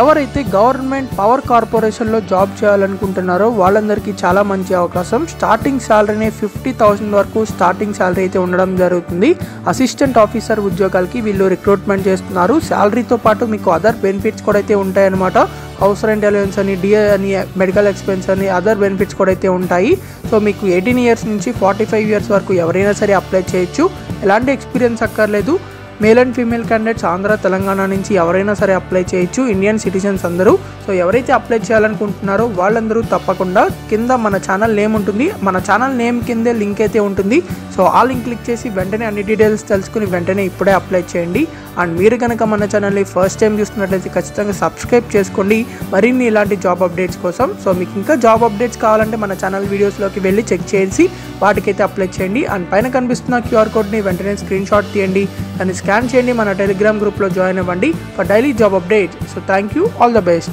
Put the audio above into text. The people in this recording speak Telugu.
ఎవరైతే గవర్నమెంట్ పవర్ కార్పొరేషన్లో జాబ్ చేయాలనుకుంటున్నారో వాళ్ళందరికీ చాలా మంచి అవకాశం. స్టార్టింగ్ శాలరీనే 50,000 వరకు స్టార్టింగ్ శాలరీ అయితే ఉండడం జరుగుతుంది. అసిస్టెంట్ ఆఫీసర్ ఉద్యోగాలకి వీళ్ళు రిక్రూట్మెంట్ చేస్తున్నారు. శాలరీతో పాటు మీకు అదర్ బెనిఫిట్స్ కూడా అయితే ఉంటాయన్నమాట. హౌస్ రెంట్ అలవెన్స్ అని, డిఏ అని, మెడికల్ ఎక్స్పెన్స్ అని, అదర్ బెనిఫిట్స్ కూడా అయితే ఉంటాయి. సో మీకు 18 ఇయర్స్ నుంచి 45 ఇయర్స్ వరకు ఎవరైనా సరే అప్లై చేయొచ్చు. ఎలాంటి ఎక్స్పీరియన్స్ అక్కర్లేదు. Male and female candidates Andhra Telangana నుంచి ఎవరైనా సరే అప్లై చేయొచ్చు. ఇండియన్ సిటిజన్స్ అందరూ. సో ఎవరైతే అప్లై చేయాలనుకుంటున్నారో వాళ్ళందరూ తప్పకుండా కింద మన ఛానల్ నేమ్ ఉంటుంది. మన ఛానల్ నేమ్ కిందే లింక్ అయితే ఉంటుంది. సో ఆ లింక్ క్లిక్ చేసి వెంటనే అన్ని డీటెయిల్స్ తెలుసుకుని వెంటనే ఇప్పుడే అప్లై చేయండి. అండ్ మీరు కనుక మన ఛానల్ని ఫస్ట్ టైం చూస్తున్నట్లయితే ఖచ్చితంగా సబ్స్క్రైబ్ చేసుకోండి మరిన్ని ఇలాంటి జాబ్ అప్డేట్స్ కోసం. సో మీకు ఇంకా జాబ్ అప్డేట్స్ కావాలంటే మన ఛానల్ వీడియోస్లోకి వెళ్ళి చెక్ చేసి వాటికైతే అప్లై చేయండి. అండ్ పైన కనిపిస్తున్న QR కోడ్ని వెంటనే స్క్రీన్ షాట్ తీయండి, దాన్ని స్కాన్ చేయండి, మన టెలిగ్రామ్ గ్రూప్లో జాయిన్ అవ్వండి for daily job updates. So thank you, all the best.